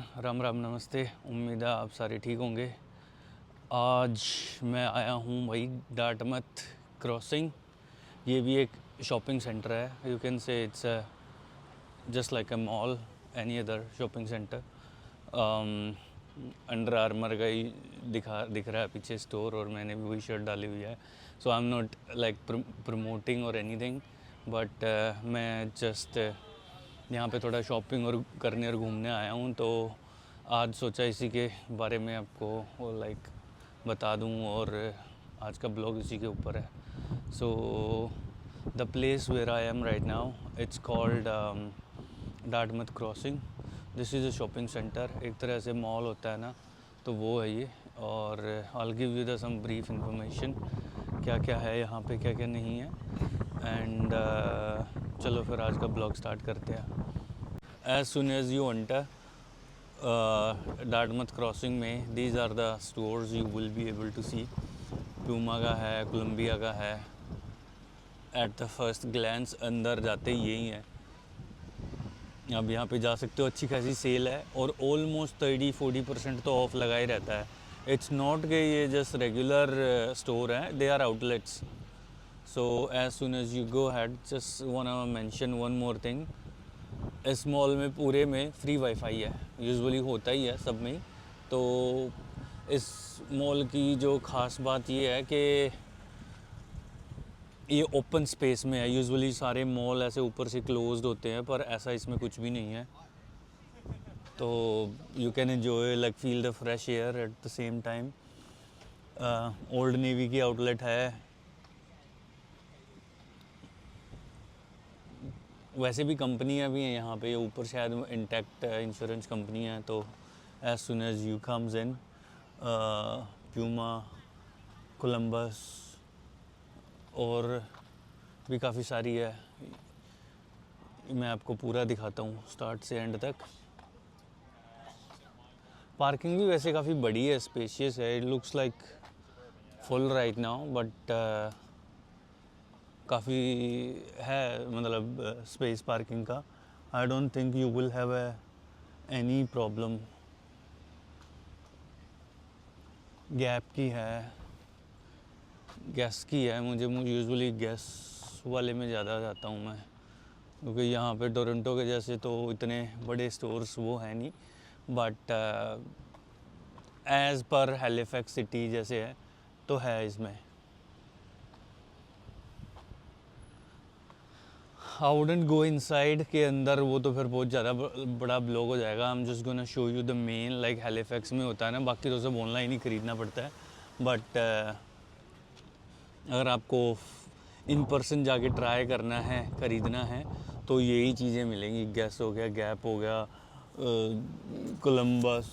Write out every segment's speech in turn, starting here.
राम राम नमस्ते। उम्मीद है आप सारे ठीक होंगे। आज मैं आया हूँ भाई डाटमथ क्रॉसिंग। ये भी एक शॉपिंग सेंटर है। You can say it's just like a mall, any other shopping centre. Under armour का ही दिख रहा है पीछे स्टोर, और मैंने भी वही शर्ट डाली हुई है। So I am not like promoting और एनीथिंग, बट मैं जस्ट यहाँ पे थोड़ा शॉपिंग और करने और घूमने आया हूँ। तो आज सोचा इसी के बारे में आपको लाइक बता दूँ, और आज का ब्लॉग इसी के ऊपर है। So the place where I am right now, it's called Dartmouth Crossing. This is a shopping centre. एक तरह से मॉल होता है ना, तो वो है ये। और I give you the some brief information, क्या क्या है यहाँ पे, क्या क्या नहीं है। एंड चलो फिर आज का ब्लॉग स्टार्ट करते हैं। As soon as you enter Dartmouth Crossing में, these are the stores you will be able to see. Puma का है, कोलंबिया का है। एट द फर्स्ट ग्लैंस अंदर जाते ही यही है। अब यहाँ पे जा सकते हो। अच्छी खासी सेल है और ऑलमोस्ट 30-40% तो ऑफ लगा ही रहता है। इट्स नॉट कि ये जस्ट रेगुलर स्टोर है, they are outlets. So as soon as you go had, just wanna mention one more thing. इस मॉल में पूरे में फ्री वाईफाई है, यूजुअली होता ही है सब में ही। तो इस मॉल की जो ख़ास बात ये है कि ये ओपन स्पेस में है। यूजुअली सारे मॉल ऐसे ऊपर से क्लोज्ड होते हैं, पर ऐसा इसमें कुछ भी नहीं है। तो you can enjoy like feel the fresh air at the same time. Old navy की आउटलेट है। वैसे भी कंपनियां भी हैं यहाँ पे, ऊपर शायद इंटैक्ट इंश्योरेंस कंपनी है। तो as soon as you comes in, Puma, Columbus और भी काफ़ी सारी है। मैं आपको पूरा दिखाता हूँ स्टार्ट से एंड तक। पार्किंग भी वैसे काफ़ी बड़ी है, स्पेशियस है। It looks like full right now, but काफ़ी है, मतलब स्पेस पार्किंग का। I don't think you will have any problem. Gap की है, गैस की है। मुझे यूजुअली गैस वाले में ज़्यादा जाता हूँ मैं, क्योंकि यहाँ पे टोरंटो के जैसे तो इतने बड़े स्टोर्स वो है नहीं। But as per Halifax city जैसे है तो है इसमें। आई वुडंट गो इनसाइड के अंदर, वो तो फिर बहुत ज़्यादा बड़ा ब्लॉग हो जाएगा। I am just gonna show you the main, like Halifax में होता है ना, बाकी तो सब ऑनलाइन ही ख़रीदना पड़ता है। बट अगर आपको इन पर्सन जाके ट्राई करना है, ख़रीदना है, तो यही चीज़ें मिलेंगी। गैस हो गया, गैप हो गया, कोलंबस,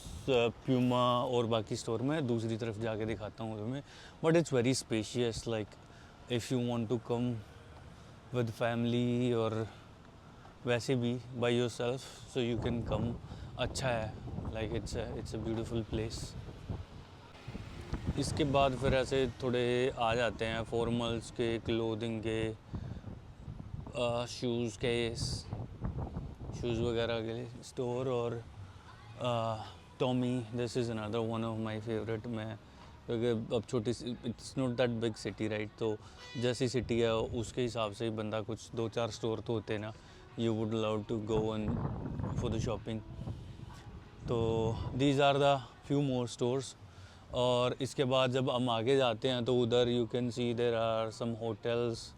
प्यूमा और बाकी स्टोर में दूसरी तरफ जाके दिखाता हूँ तुम्हें। But it's very spacious, like if you want to come with family और वैसे भी by yourself, so you can come. अच्छा है, like it's a beautiful place. इसके बाद फिर ऐसे थोड़े आ जाते हैं फॉर्मल्स के, क्लोथिंग के, शूज़ के, शूज़ वगैरह के लिए स्टोर। और Tommy, this is another one of my favorite. मैं क्योंकि अब छोटी सी, it's not that big city right, तो जैसी सिटी है उसके हिसाब से ही बंदा, कुछ 2-4 स्टोर तो होते हैं ना, you would love to go and for the shopping. तो these are the few more stores. और इसके बाद जब हम आगे जाते हैं तो उधर you can see there are some hotels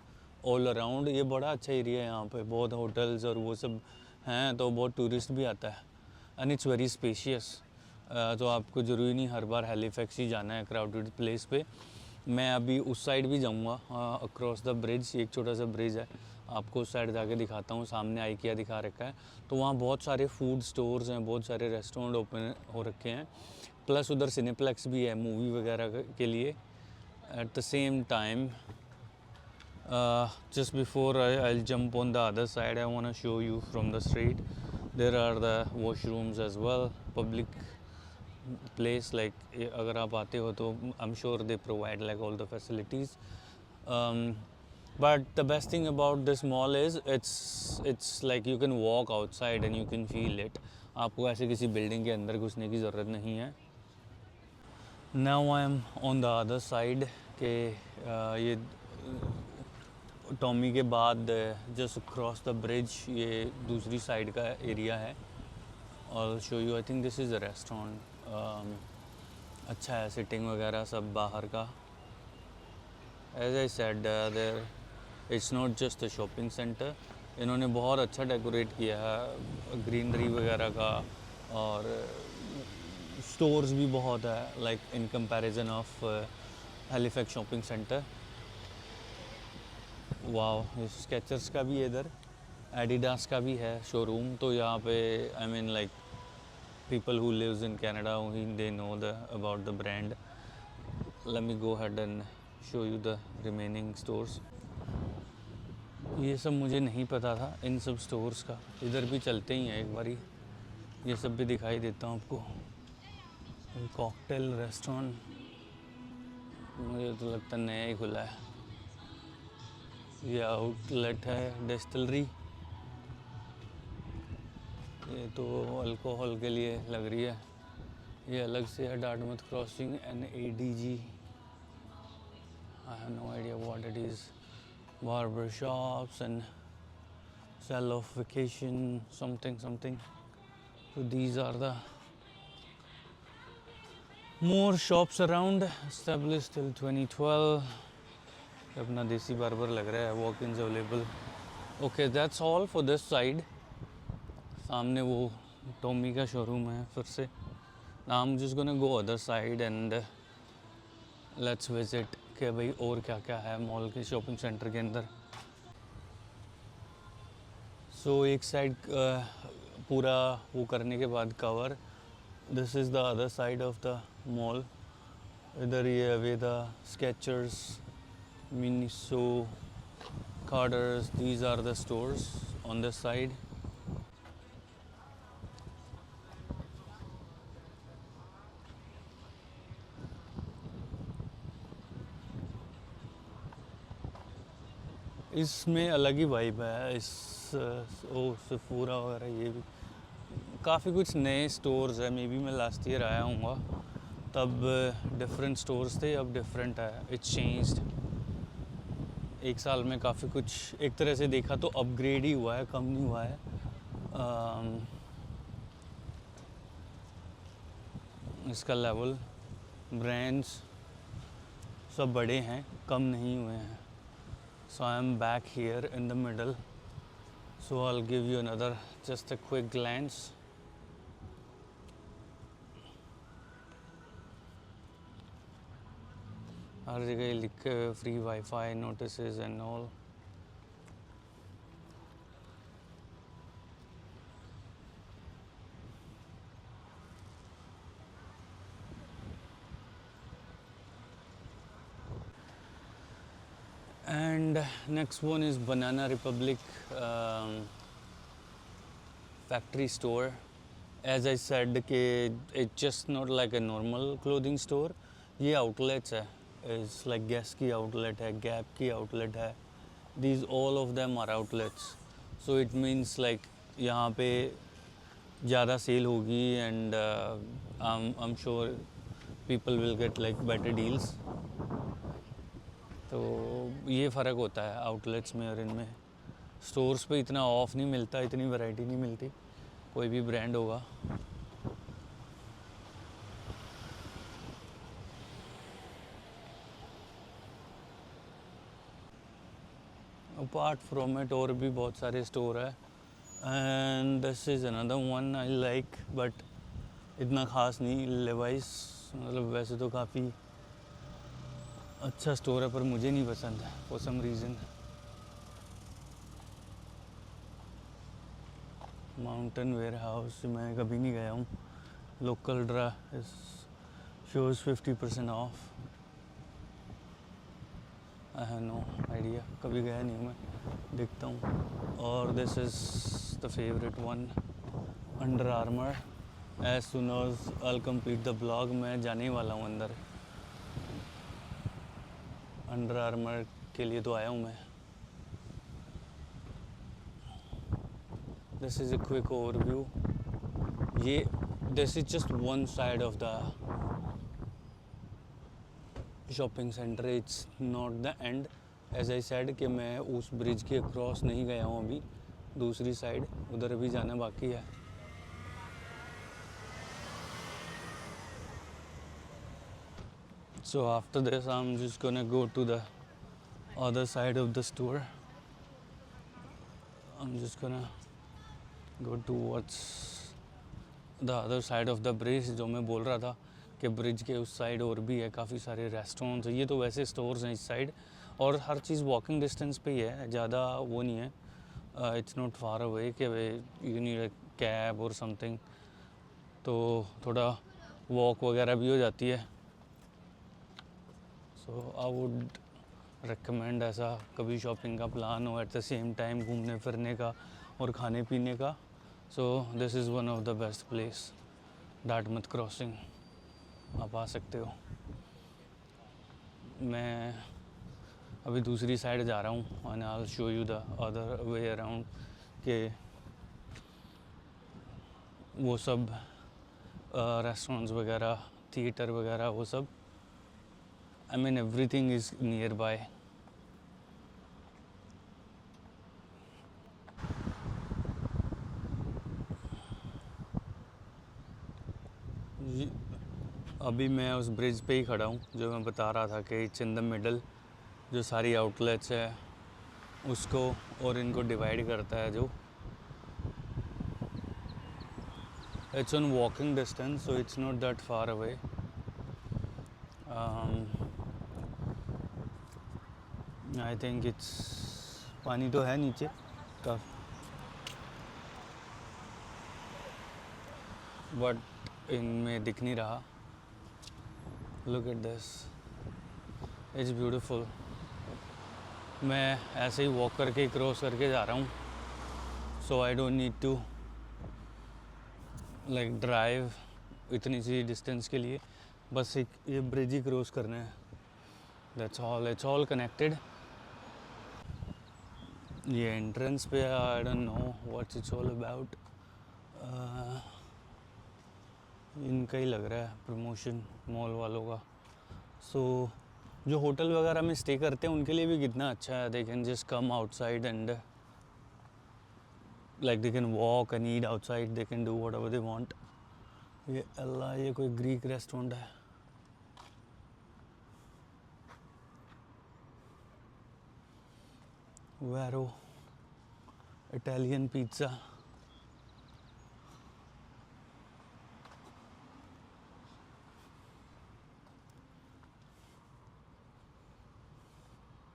all around. ये बड़ा अच्छा एरिया है, यहाँ पे बहुत होटल्स और वो सब हैं, तो बहुत टूरिस्ट भी आता है। And it's very spacious. तो आपको ज़रूरी नहीं हर बार हैलिफैक्स ही जाना है क्राउडेड प्लेस पे। मैं अभी उस साइड भी जाऊँगा, अक्रॉस द ब्रिज। एक छोटा सा ब्रिज है, आपको उस साइड जाके दिखाता हूँ। सामने आईकिया दिखा रखा है, तो वहाँ बहुत सारे फूड स्टोर्स हैं, बहुत सारे रेस्टोरेंट ओपन हो रखे हैं। प्लस उधर सिनेप्लेक्स भी है मूवी वगैरह के लिए। Eight the same time, just before I'll jump on the other side, I want to show you from the street. There are the washrooms as well, public place. Like अगर आप आते हो तो I'm sure they provide like all the facilities. But the best thing about this mall is it's like you can walk outside and you can feel it. आपको ऐसे किसी building के अंदर घुसने की ज़रूरत नहीं है। Now I am on the other side के ये टॉमी के बाद जस्ट क्रॉस द ब्रिज ये दूसरी साइड का एरिया है। और show you, I think this is a restaurant. अच्छा है, सिटिंग वगैरह सब बाहर का। As I said there it's not just a shopping centre, इन्होंने बहुत अच्छा डेकोरेट किया है ग्रीनरी वगैरह का, और स्टोर्स भी बहुत है like in comparison of Halifax shopping centre. वाह, स्केचर्स का भी है इधर, एडिडास का भी है शोरूम। तो यहाँ पे I mean like people who lives in Canada, they know about the brand. Let me go ahead and show you the remaining stores. ये सब मुझे नहीं पता था इन सब स्टोर्स का, इधर भी चलते ही हैं एक बारी, ये सब भी दिखाई देता हूँ आपको। कॉकटेल रेस्टोरेंट मुझे तो लगता है नया ही खुला है। ये आउटलेट है डिस्टिलरी, ये तो अल्कोहल के लिए लग रही है। ये अलग से है, Dartmouth crossing NADG, I have no idea what it is. Barber shops and sale of vacation something something. So these are the more shops around, established till 2012. अपना देसी बार्बर लग रहा है, walk-ins available. Okay, that's all for this side. सामने वो Tommy का showroom है फिर से। Now I'm just gonna go other side and let's visit कि भाई और क्या क्या है मॉल के शॉपिंग सेंटर के अंदर। So एक साइड पूरा वो करने के बाद cover, this is the other side of the mall. इधर ये Aveda, Skechers, Miniso, Carter's, these are the stores on this side. इसमें अलग ही वाइब है, इस सफूरा वगैरह, ये भी काफ़ी कुछ नए स्टोर्स है। मे बी मैं लास्ट ईयर आया हूँ तब डिफरेंट स्टोर्स थे, अब डिफरेंट है, इट्स चेंज्ड। एक साल में काफ़ी कुछ एक तरह से देखा तो अपग्रेड ही हुआ है, कम नहीं हुआ है। इसका लेवल, ब्रांड्स सब बड़े हैं, कम नहीं हुए हैं। So I am back here in the middle, so I'll give you another just a quick glance. हर जगह लिखे हुए free wifi notices and all. And next one is Banana Republic factory store. As I said कि it's just not like a normal clothing store, ये outlets है, is like Guess की outlet है, Gap की outlet है, these all of them are outlets. So it means like यहाँ पे ज़्यादा सेल होगी and I'm sure people will get like better deals. तो ये फ़र्क होता है आउटलेट्स में और इनमें। स्टोर्स पे इतना ऑफ नहीं मिलता, इतनी वैरायटी नहीं मिलती, कोई भी ब्रांड होगा। अपार्ट फ्रॉम इट और भी बहुत सारे स्टोर है and this is another one I like, but इतना ख़ास नहीं। लेवाइस मतलब वैसे तो काफ़ी अच्छा स्टोर है पर मुझे नहीं पसंद है for some reason. Mountain Warehouse मैं कभी नहीं गया हूँ। Local draw shows 50% off. I have no idea, कभी गया नहीं हूँ मैं, देखता हूँ। और this is the favourite one, Under Armour. As soon as I complete the blog मैं जाने वाला हूँ अंदर। अंडर आर्मर के लिए तो आया हूँ मैं। This is a quick overview. ये this is just one side of the shopping centre, it's not the end. As I said कि मैं उस ब्रिज के क्रॉस नहीं गया हूँ अभी, दूसरी साइड उधर अभी जाना बाकी है। So after this I'm just gonna go to the other side of the store. I'm just gonna go towards the other side of the bridge, जो मैं बोल रहा था कि ब्रिज के उस साइड और भी है काफ़ी सारे रेस्टोरेंट्स। ये तो वैसे स्टोर्स हैं इस साइड, और हर चीज़ वॉकिंग डिस्टेंस पे ही है, ज़्यादा वो नहीं है। इट्स नॉट फार अवे कि यू नीड अ कैब और समथिंग, तो थोड़ा वॉक वगैरह भी हो जाती है। सो आई वुड रिकमेंड, ऐसा कभी शॉपिंग का प्लान हो एट द सेम टाइम घूमने फिरने का और खाने पीने का, so this is one of the best place. Dartmouth crossing आप आ सकते हो। मैं अभी दूसरी साइड जा रहा हूँ and I will show you the other way around के वो सब रेस्टोरेंट्स वगैरह, थिएटर वगैरह, वो सब, I mean everything is near by. अभी मैं उस ब्रिज पे ही खड़ा हूँ जो मैं बता रहा था कि इट्स इन द मिडल, जो सारी आउटलेट्स है उसको और इनको डिवाइड करता है, जो it's on walking distance, so it's not that far away. I think it's, पानी तो है नीचे का, बट इनमें दिख नहीं रहा। Look at this, it's beautiful. मैं ऐसे ही वॉक करके क्रॉस करके जा रहा हूँ, so I don't need to like drive इतनी सी डिस्टेंस के लिए, बस एक ये ब्रिज ही क्रॉस करना है, that's all, it's all connected. ये एंट्रेंस पे I don't know what's it's all about, इनका ही लग रहा है प्रमोशन मॉल वालों का। सो जो होटल वगैरह में स्टे करते हैं उनके लिए भी कितना अच्छा है, they can just come outside and like they can walk and eat outside, they can do whatever they want. ये अल्लाह, ये कोई ग्रीक रेस्टोरेंट है। Vero Italian pizza,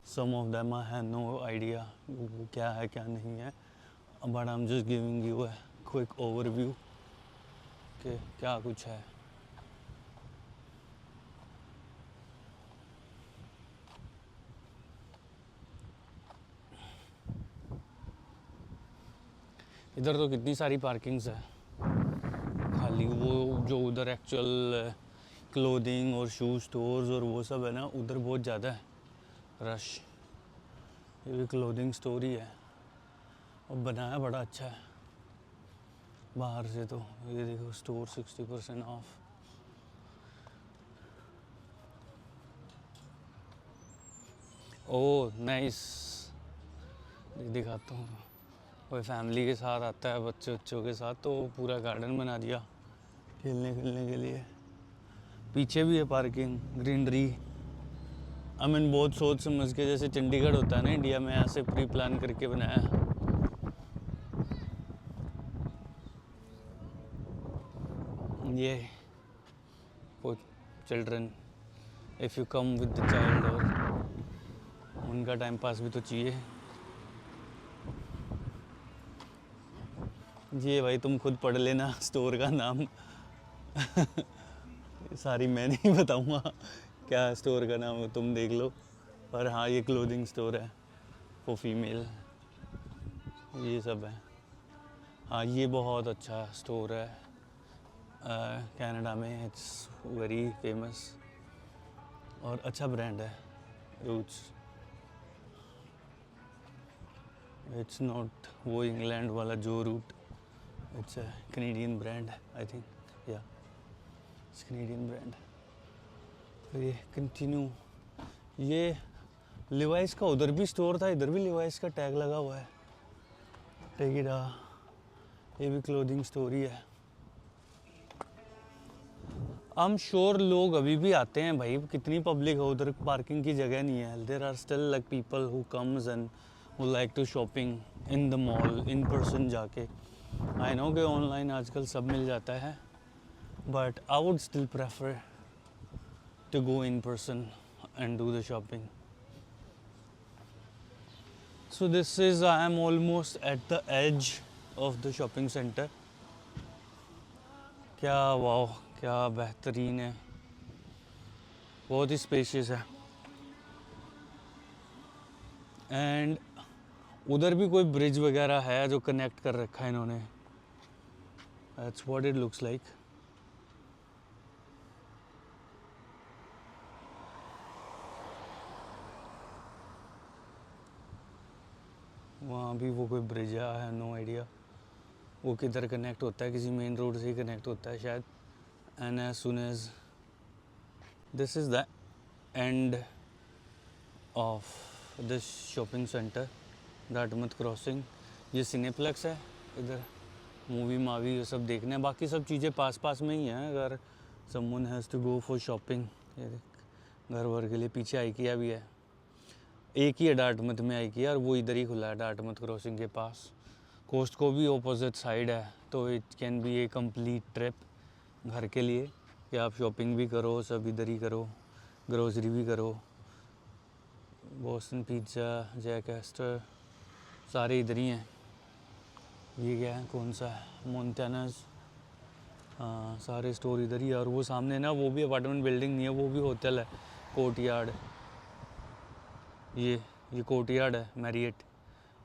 some of them I have no idea वो क्या है क्या नहीं है, but I'm just giving you a quick overview कि क्या कुछ है। इधर तो कितनी सारी पार्किंग्स है खाली, वो जो उधर एक्चुअल क्लोथिंग और शू स्टोर्स और वो सब है ना, उधर बहुत ज़्यादा है रश। ये भी क्लोथिंग स्टोर ही है और बनाया बड़ा अच्छा है बाहर से तो। ये देखो स्टोर 60% ऑफ। ओह नाइस, दिखाता हूँ। कोई फैमिली के साथ आता है बच्चों के साथ, तो पूरा गार्डन बना दिया खेलने के लिए। पीछे भी है पार्किंग, ग्रीनरी। आई मीन बहुत सोच समझ के, जैसे चंडीगढ़ होता है ना इंडिया में, ऐसे प्री प्लान करके बनाया। ये for children, if you come with the child, और उनका टाइम पास भी तो चाहिए। ये भाई तुम खुद पढ़ लेना स्टोर का नाम सारी मैं नहीं बताऊंगा क्या स्टोर का नाम है, तुम देख लो। पर हाँ, ये क्लोथिंग स्टोर है फॉर फीमेल, ये सब है। हाँ, ये बहुत अच्छा स्टोर है कनाडा में, इट्स वेरी फेमस और अच्छा ब्रांड है। इट्स नॉट वो इंग्लैंड वाला जो root, It's a Canadian brand, I think. Yeah, it's Canadian brand. फिर ये कंटिन्यू, ये लिवाइस का उधर भी स्टोर था, इधर भी लिवाइस का टैग लगा हुआ है। टेक इट, ये भी क्लोथिंग स्टोर ही है। आई एम श्योर लोग अभी भी आते हैं भाई, कितनी पब्लिक है उधर, पार्किंग की जगह नहीं है। There are still like people who comes and who like to shopping in the mall in person जाके। आई नो कि ऑनलाइन आजकल सब मिल जाता है, but I would still prefer to go in person and do the shopping. So this is, I am almost at the edge of the shopping centre. क्या wow, क्या बेहतरीन है, बहुत ही स्पेशियस है। एंड उधर भी कोई ब्रिज वगैरह है जो कनेक्ट कर रखा है इन्होंने। That's what it looks like. वहाँ भी वो कोई ब्रिज है, आई हैव नो आइडिया वो किधर कनेक्ट होता है, किसी मेन रोड से ही कनेक्ट होता है शायद। And as soon as this is the end of this shopping centre, Dartmouth crossing. ये सिनेप्लेक्स है, इधर मूवी मावी ये सब देखने हैं, बाकी सब चीज़ें पास पास में ही हैं। अगर someone has to go for shopping, ये घर वर के लिए पीछे आइकिया भी है, एक ही है डाटमथ में आइकिया, और वो इधर ही खुला है डाटमथ क्रॉसिंग के पास। कोस्ट को भी ऑपोजिट साइड है, तो it can be A complete trip घर के लिए कि आप शॉपिंग भी करो, सब इधर ही करो, ग्रोसरी भी करो। बोस्टन पिज़्ज़ा, जैक एस्टर सारे इधर ही हैं। ये क्या है, कौन सा है, मोन्टानाज, हाँ सारे स्टोर इधर ही है। और वो सामने ना, वो भी अपार्टमेंट बिल्डिंग नहीं है, वो भी होटल है, कोर्टयार्ड। ये कोर्टयार्ड है मैरियट,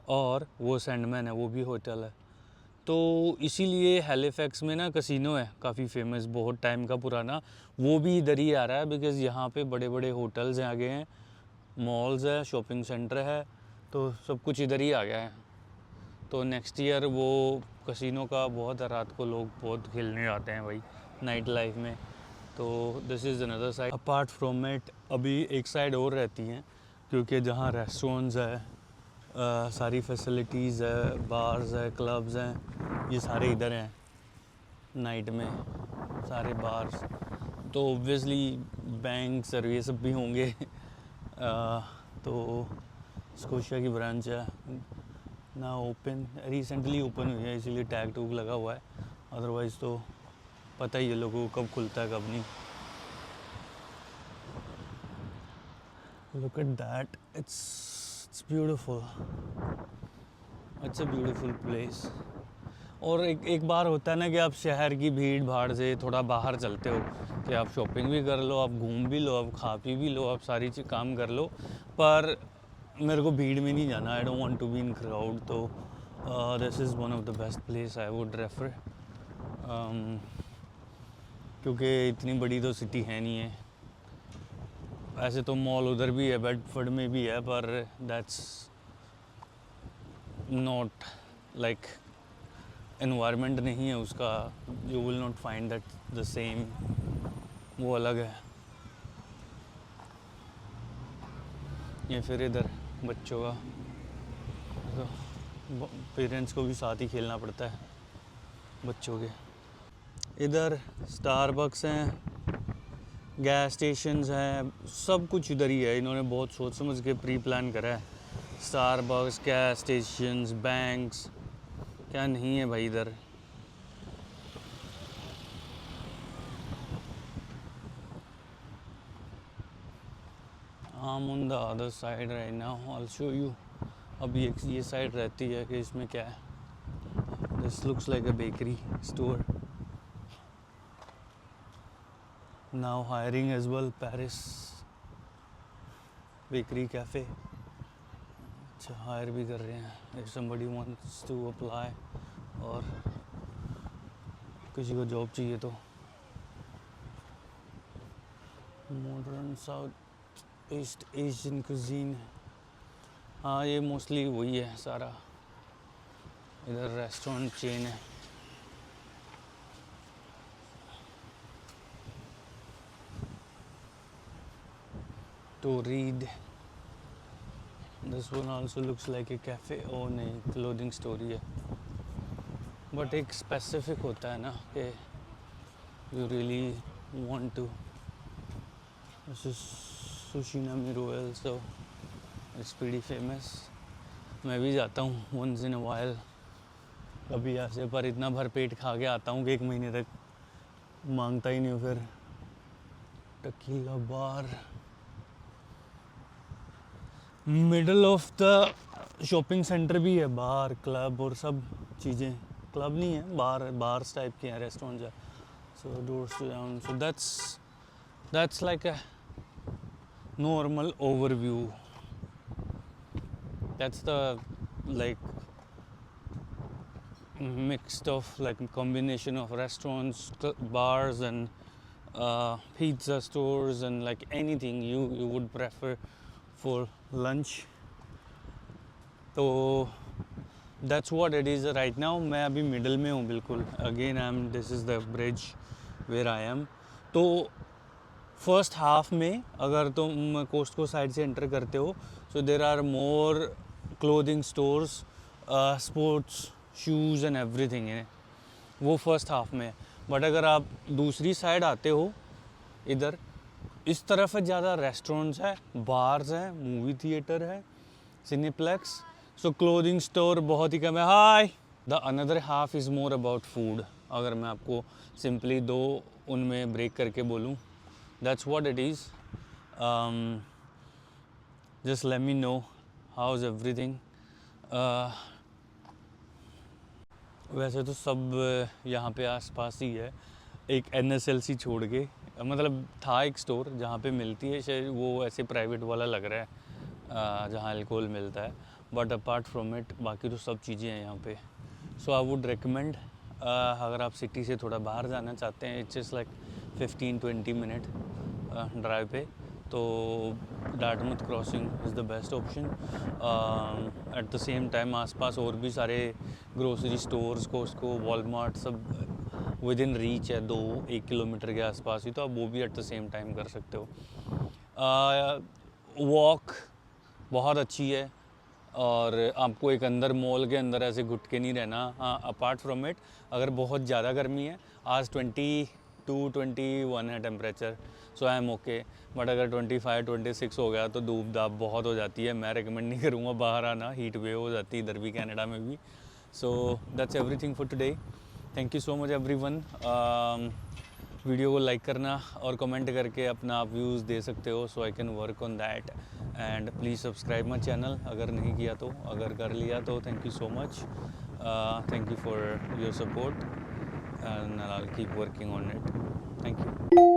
और वो सैंडमैन है, वो भी होटल है। तो इसीलिए हैलिफैक्स में ना कसिनो है काफ़ी फेमस, बहुत टाइम का पुराना, वो भी इधर ही आ रहा है। बिकॉज़ यहाँ पे बड़े बड़े होटल्स हैं, आगे हैं मॉल्स है, शॉपिंग सेंटर है, तो सब कुछ इधर ही आ गया है। तो नेक्स्ट ईयर वो कसिनो का बहुत है, रात को लोग बहुत खेलने आते हैं भाई नाइट लाइफ में। तो this is another side. Apart from it अभी एक साइड और रहती हैं, क्योंकि जहाँ रेस्टोरेंट्स है, सारी फैसिलिटीज़ है, बार्स है, क्लब्स हैं, ये सारे इधर हैं नाइट में, सारे बार्स। तो ऑब्वियसली बैंक्स और ये सब भी होंगे। तो स्कोशिया की ब्रांच है ना ओपन, रिसेंटली ओपन हुई है, इसीलिए टैग टूग लगा हुआ है। अदरवाइज़ तो पता ही है लोगों को कब खुलता है कब नहीं। Look at that, it's beautiful, it's a beautiful place. और एक बार होता है ना कि आप शहर की भीड़ भाड़ से थोड़ा बाहर चलते हो, कि आप शॉपिंग भी कर लो, आप घूम भी लो, आप खा पी भी लो, आप सारी चीज़ काम कर लो, पर मेरे को भीड़ में नहीं जाना, I don't want to be in crowd. तो this is one of the best place I would refer, क्योंकि इतनी बड़ी तो सिटी है नहीं है। ऐसे तो मॉल उधर भी है, बेडफोर्ड में भी है, पर दैट्स नॉट लाइक एनवायरनमेंट नहीं है उसका, you will not find that the same, वो अलग है। ये फिर इधर बच्चों का, तो पेरेंट्स को भी साथ ही खेलना पड़ता है बच्चों के। इधर स्टारबक्स हैं, गैस स्टेशंस हैं, सब कुछ इधर ही है। इन्होंने बहुत सोच समझ के प्री प्लान करा है। स्टारबक्स, गैस स्टेशंस, बैंक्स, क्या नहीं है भाई इधर। I'm on the other side right now, I'll show you। अभी एक ये साइड रहती है कि इसमें क्या है। This looks like a bakery store, now hiring as well, Paris bakery cafe। अच्छा हायर भी कर रहे हैं, if somebody wants to apply, और किसी को जॉब चाहिए तो। Modern south east Asian cuisine, हाँ ये मोस्टली वही है सारा। इधर रेस्टोरेंट चेन है, storied. This one also looks like a cafe. Oh नहीं, clothing store ही है. But एक specific होता है ना कि you really want to. This is Sushinami Royal, so it's pretty famous. मैं भी जाता हूँ once in a while. कभी ऐसे, पर इतना भर पेट खा के आता हूँ कि 1 महीने तक मांगता ही नहीं हूँ फिर. Tequila bar, middle of the shopping centre भी है. बार, क्लब और सब चीज़ें. क्लब नहीं है, बार्स टाइप के हैं, रेस्टोरेंट्स है. So doors to down. So that's like a normal overview. That's the like mixed of like combination of restaurants, bars and pizza stores and like anything you would prefer for lunch. So that's what it is right now. मैं अभी middle में हूँ बिल्कुल. Again this is the bridge where I am. तो first half में अगर तुम Costco side से एंटर करते हो, so there are more clothing stores, sports shoes and everything है, वो फर्स्ट हाफ में. बट अगर आप दूसरी साइड आते हो, इधर इस तरफ ज़्यादा रेस्टोरेंट्स है, बार्स हैं, मूवी थिएटर है, सिनेप्लेक्स. सो क्लोथिंग स्टोर बहुत ही कम है. Hi. The another half is more about food. अगर मैं आपको सिंपली 2 उनमें ब्रेक करके बोलूँ, that's what it is. Just let me know how's everything. वैसे तो सब यहाँ पे आसपास ही है. एक NSLC छोड़ के, मतलब था एक स्टोर जहाँ पे मिलती है, शायद वो ऐसे प्राइवेट वाला लग रहा है जहाँ अल्कोहल मिलता है. बट अपार्ट फ्रॉम इट बाकी तो सब चीज़ें हैं यहाँ पे. सो आई वुड रिकमेंड, अगर आप सिटी से थोड़ा बाहर जाना चाहते हैं, it's just like 15-20 minute drive पे, तो Dartmouth crossing is the best option. At the same time आसपास और भी सारे ग्रोसरी स्टोर्स, कोस्टको, वॉलमार्ट सब विद इन रीच है, 2-1 किलोमीटर के आसपास ही, तो आप वो भी एट द सेम टाइम कर सकते हो. वॉक बहुत अच्छी है और आपको एक अंदर मॉल के अंदर ऐसे घुट के नहीं रहना. हाँ, अपार्ट फ्रॉम इट अगर बहुत ज़्यादा गर्मी है, आज 22-21 है temperature, so I M okay. But अगर 25-26 हो गया तो धूप धाप बहुत हो जाती है. मैं रिकमेंड नहीं करूँगा बाहर आना, हीट वेव हो जाती है इधर भी, कनाडा में भी. So that's everything for today. Thank you so much everyone. Video को लाइक करना और कमेंट करके अपना आप व्यूज़ दे सकते हो, so I can work on that. And please subscribe my channel अगर नहीं किया तो. अगर कर लिया तो thank you so much. Thank you for your support and I'll keep working on it. Thank you.